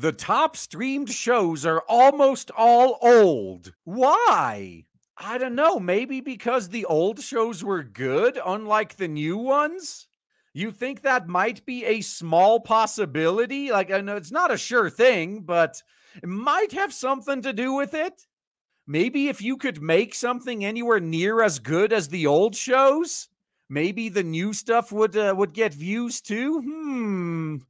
The top streamed shows are almost all old. Why? I don't know. Maybe because the old shows were good, unlike the new ones? You think that might be a small possibility? Like, I know it's not a sure thing, but it might have something to do with it. Maybe if you could make something anywhere near as good as the old shows, maybe the new stuff would get views too.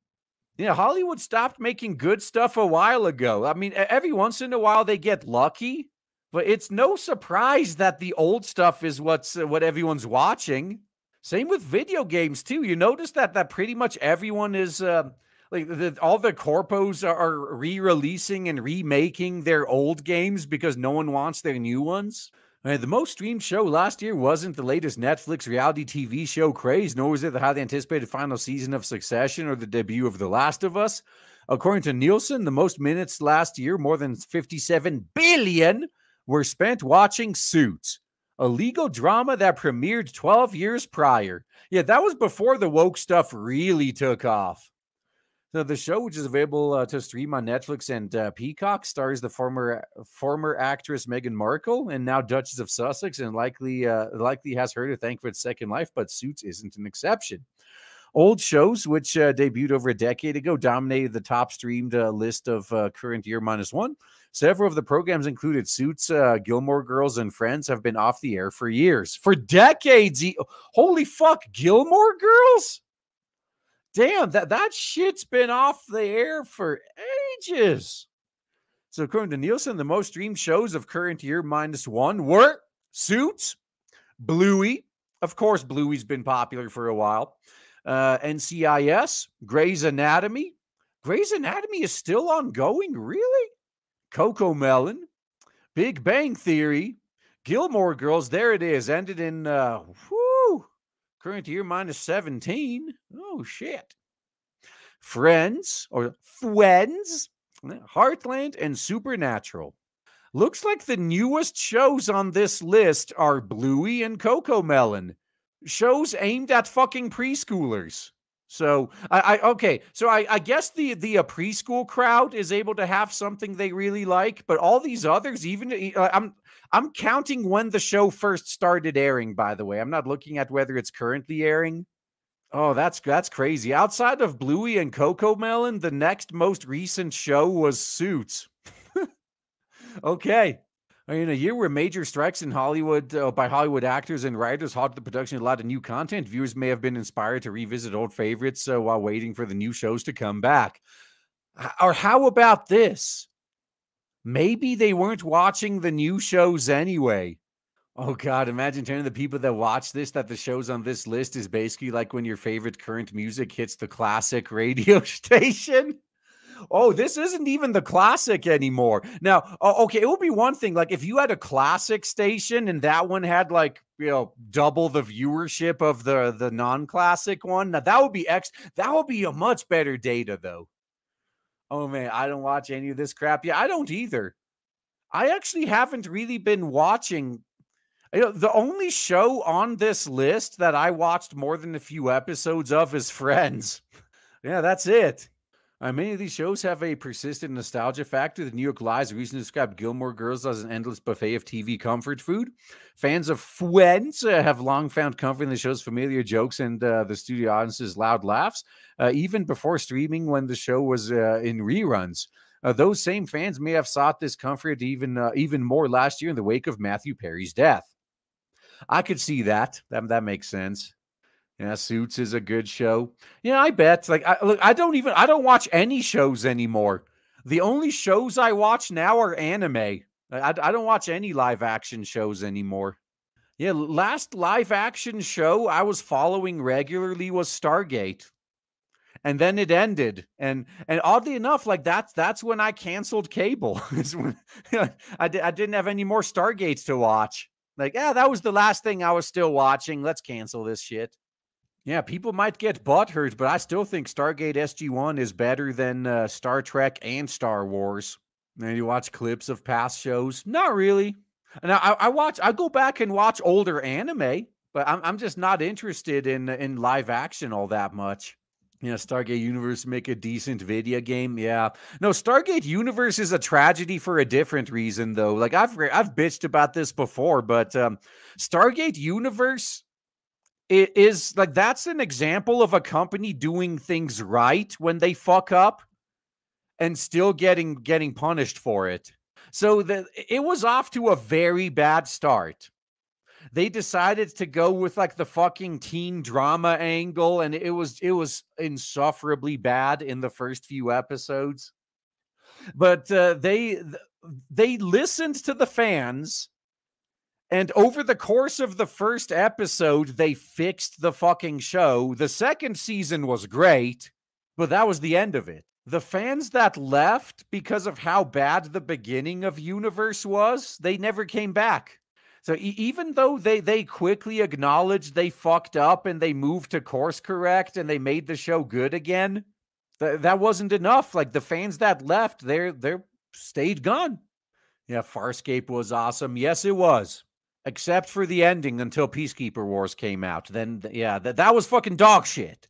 Yeah, Hollywood stopped making good stuff a while ago. I mean, every once in a while they get lucky, but it's no surprise that the old stuff is what everyone's watching. Same with video games too. You notice that pretty much everyone is like all the corpos are re-releasing and remaking their old games because no one wants their new ones. The most streamed show last year wasn't the latest Netflix reality TV show craze, nor was it the highly anticipated final season of Succession or the debut of The Last of Us. According to Nielsen, the most minutes last year, more than 57 billion, were spent watching Suits, a legal drama that premiered 12 years prior. Yeah, that was before the woke stuff really took off. So the show, which is available to stream on Netflix and Peacock, stars the former actress Meghan Markle and now Duchess of Sussex, and likely has her to thank for its second life. But Suits isn't an exception. Old shows, which debuted over a decade ago, dominated the top streamed list of current year -1. Several of the programs included Suits, Gilmore Girls, and Friends have been off the air for years, for decades. Holy fuck, Gilmore Girls? Damn, that shit's been off the air for ages. So according to Nielsen, the most streamed shows of current year -1 were Suits, Bluey. Of course, Bluey's been popular for a while. NCIS, Grey's Anatomy. Grey's Anatomy is still ongoing? Really? CoComelon, Big Bang Theory, Gilmore Girls. There it is. Ended in, current year -17. Oh, shit. Friends, Heartland, and Supernatural. Looks like the newest shows on this list are Bluey and CoComelon. Shows aimed at fucking preschoolers. So I guess the preschool crowd is able to have something they really like, but all these others, even I'm counting when the show first started airing, by the way. I'm not looking at whether it's currently airing. Oh, that's crazy. Outside of Bluey and CoComelon, the next most recent show was Suits. Okay. In a year where major strikes in Hollywood by Hollywood actors and writers halted the production of a lot of new content, viewers may have been inspired to revisit old favorites while waiting for the new shows to come back. Or how about this? Maybe they weren't watching the new shows anyway. Oh, God, imagine telling the people that watch this that the shows on this list is basically like when your favorite current music hits the classic radio station. Oh, this isn't even the classic anymore. Now, okay, it would be one thing, like if you had a classic station and that one had like, double the viewership of the non-classic one. Now that would be a much better data though. Oh man, I don't watch any of this crap. Yeah, I don't either. I actually haven't really been watching. The only show on this list that I watched more than a few episodes of is Friends. Yeah, that's it. Many of these shows have a persistent nostalgia factor. The New York Lives recently described Gilmore Girls as an endless buffet of TV comfort food. Fans of Friends have long found comfort in the show's familiar jokes and the studio audience's loud laughs, even before streaming when the show was in reruns. Those same fans may have sought this comfort even more last year in the wake of Matthew Perry's death. I could see that. That makes sense. Yeah, Suits is a good show. Yeah, I bet. Like, I don't watch any shows anymore. The only shows I watch now are anime. I don't watch any live action shows anymore. Yeah, last live action show I was following regularly was Stargate. And then it ended. And oddly enough, like that's when I canceled cable. I didn't have any more Stargates to watch. Like, that was the last thing I was still watching. Let's cancel this shit. Yeah, people might get butthurt, but I still think Stargate SG-1 is better than Star Trek and Star Wars. And you watch clips of past shows? Not really. Now I go back and watch older anime, but I'm just not interested in live action all that much. Yeah, Stargate Universe make a decent video game. Yeah. No, Stargate Universe is a tragedy for a different reason though. Like I've bitched about this before, but Stargate Universe is like that's an example of a company doing things right when they fuck up and still getting punished for it. So it was off to a very bad start. They decided to go with like the fucking teen drama angle, and it was insufferably bad in the first few episodes. But they listened to the fans, and over the course of the first episode, they fixed the fucking show. The second season was great, but that was the end of it. The fans that left because of how bad the beginning of Universe was, they never came back. So even though they quickly acknowledged they fucked up and they moved to course correct and they made the show good again, that wasn't enough. Like the fans that left, they're stayed gone. Yeah, Farscape was awesome. Yes, it was. Except for the ending until Peacekeeper Wars came out. Then, yeah, that was fucking dog shit.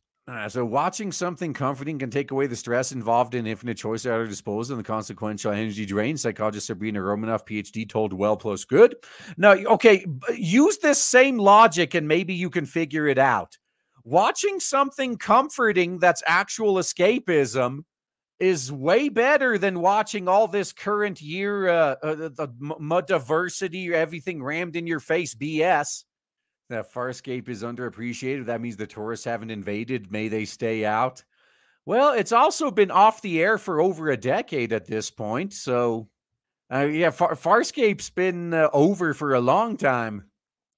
So watching something comforting can take away the stress involved in infinite choice at our disposal and the consequential energy drain. Psychologist Sabrina Romanoff, PhD, told Well Plus Good. Now, okay, use this same logic and maybe you can figure it out. Watching something comforting that's actual escapism is way better than watching all this current year the diversity, everything rammed in your face BS. That Farscape is underappreciated. That means the tourists haven't invaded. May they stay out. Well, it's also been off the air for over a decade at this point. So, yeah, Farscape's been over for a long time.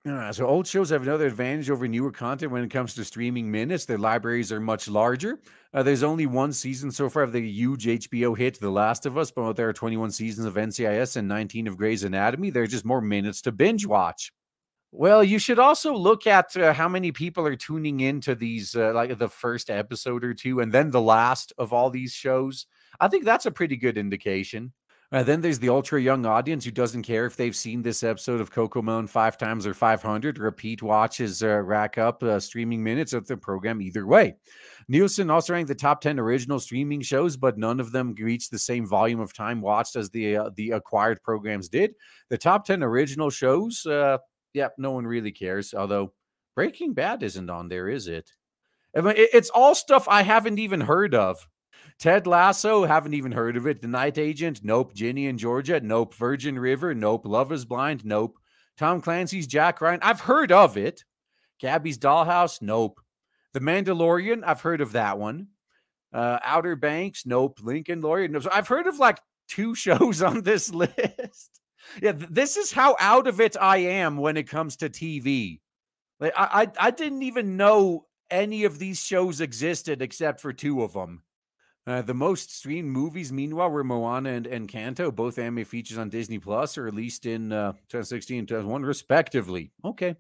So old shows have another advantage over newer content when it comes to streaming minutes. Their libraries are much larger. There's only one season so far of the huge HBO hit, The Last of Us, but there are 21 seasons of NCIS and 19 of Grey's Anatomy. There's just more minutes to binge watch. Well, you should also look at how many people are tuning into these, like the first episode or two, and then the last of all these shows. I think that's a pretty good indication. Then there's the ultra young audience who doesn't care if they've seen this episode of CoComelon 5 times or 500. Repeat watches rack up streaming minutes of the program either way. Nielsen also ranked the top 10 original streaming shows, but none of them reached the same volume of time watched as the acquired programs did. The top 10 original shows, yeah, no one really cares. Although Breaking Bad isn't on there, is it? I mean, it's all stuff I haven't even heard of. Ted Lasso, haven't even heard of it. The Night Agent, nope. Ginny and Georgia, nope. Virgin River, nope. Love is Blind, nope. Tom Clancy's Jack Ryan, I've heard of it. Gabby's Dollhouse, nope. The Mandalorian, I've heard of that one. Outer Banks, nope. Lincoln Lawyer, nope. So I've heard of like 2 shows on this list. Yeah, this is how out of it I am when it comes to TV. Like I didn't even know any of these shows existed except for 2 of them. The most streamed movies, meanwhile, were Moana and Encanto. Both anime features on Disney Plus are released in 2016 and 2001, respectively. Okay.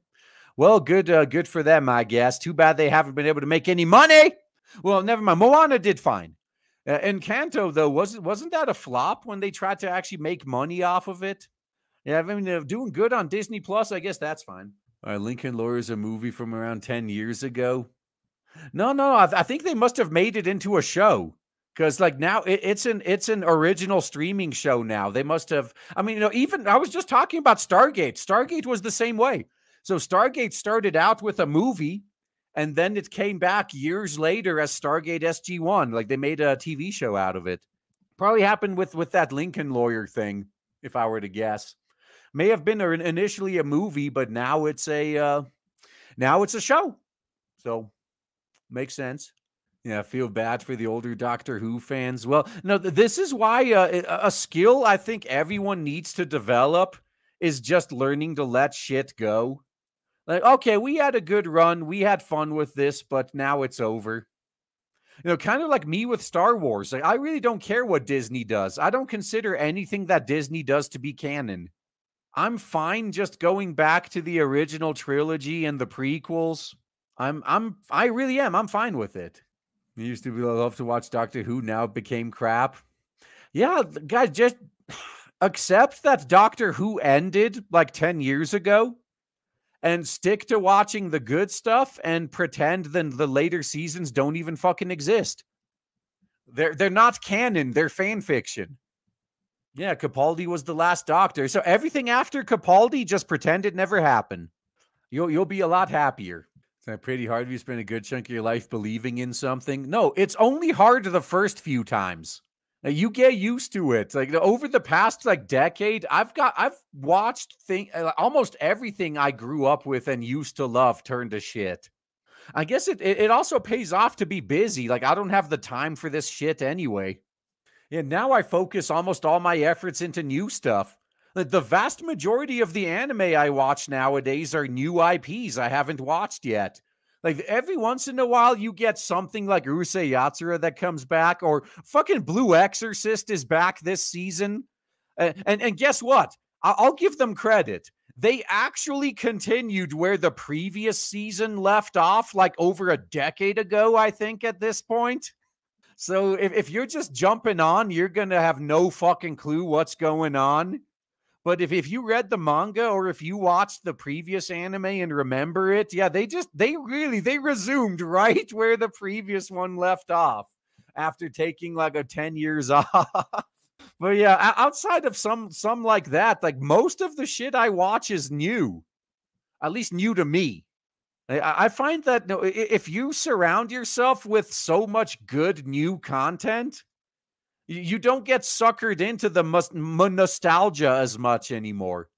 Well, good for them, I guess. Too bad they haven't been able to make any money. Well, never mind. Moana did fine. Encanto, though, wasn't that a flop when they tried to actually make money off of it? Yeah, I mean, doing good on Disney Plus, I guess that's fine. Lincoln Lawyer is a movie from around 10 years ago. No, I think they must have made it into a show. Because like now it's an original streaming show now. They must have, I mean, even I was just talking about Stargate. Stargate was the same way. So Stargate started out with a movie and then it came back years later as Stargate SG-1. Like they made a TV show out of it. Probably happened with that Lincoln Lawyer thing, if I were to guess. May have been initially a movie, but now it's a show. So makes sense. Yeah, I feel bad for the older Doctor Who fans. Well, no, this is why a skill I think everyone needs to develop is just learning to let shit go. Like, okay, we had a good run. We had fun with this, but now it's over. Kind of like me with Star Wars. Like, I really don't care what Disney does. I don't consider anything that Disney does to be canon. I'm fine just going back to the original trilogy and the prequels. I really am. I'm fine with it. I used to love to watch Doctor Who. Now it became crap. Yeah, guys, just accept that Doctor Who ended like 10 years ago and stick to watching the good stuff and pretend then the later seasons don't even fucking exist. They're not canon, they're fan fiction. Yeah, Capaldi was the last Doctor. So everything after Capaldi, just pretend it never happened. You'll be a lot happier. Is that pretty hard if you spend a good chunk of your life believing in something? No, it's only hard the first few times. Now, you get used to it. Like over the past decade, I've watched almost everything I grew up with and used to love turn to shit. I guess it also pays off to be busy. Like I don't have the time for this shit anyway. Yeah, now I focus almost all my efforts into new stuff. The vast majority of the anime I watch nowadays are new IPs I haven't watched yet. Like every once in a while, you get something like Urusei Yatsura that comes back, or fucking Blue Exorcist is back this season. And guess what? I'll give them credit. They actually continued where the previous season left off, like over a decade ago, I think, at this point. So if you're just jumping on, you're going to have no fucking clue what's going on. But if you read the manga or if you watched the previous anime and remember it, yeah, they resumed right where the previous one left off after taking like a 10 years off. But yeah, outside of some like that, like most of the shit I watch is new, at least new to me. I find that if you surround yourself with so much good new content, you don't get suckered into the nostalgia as much anymore.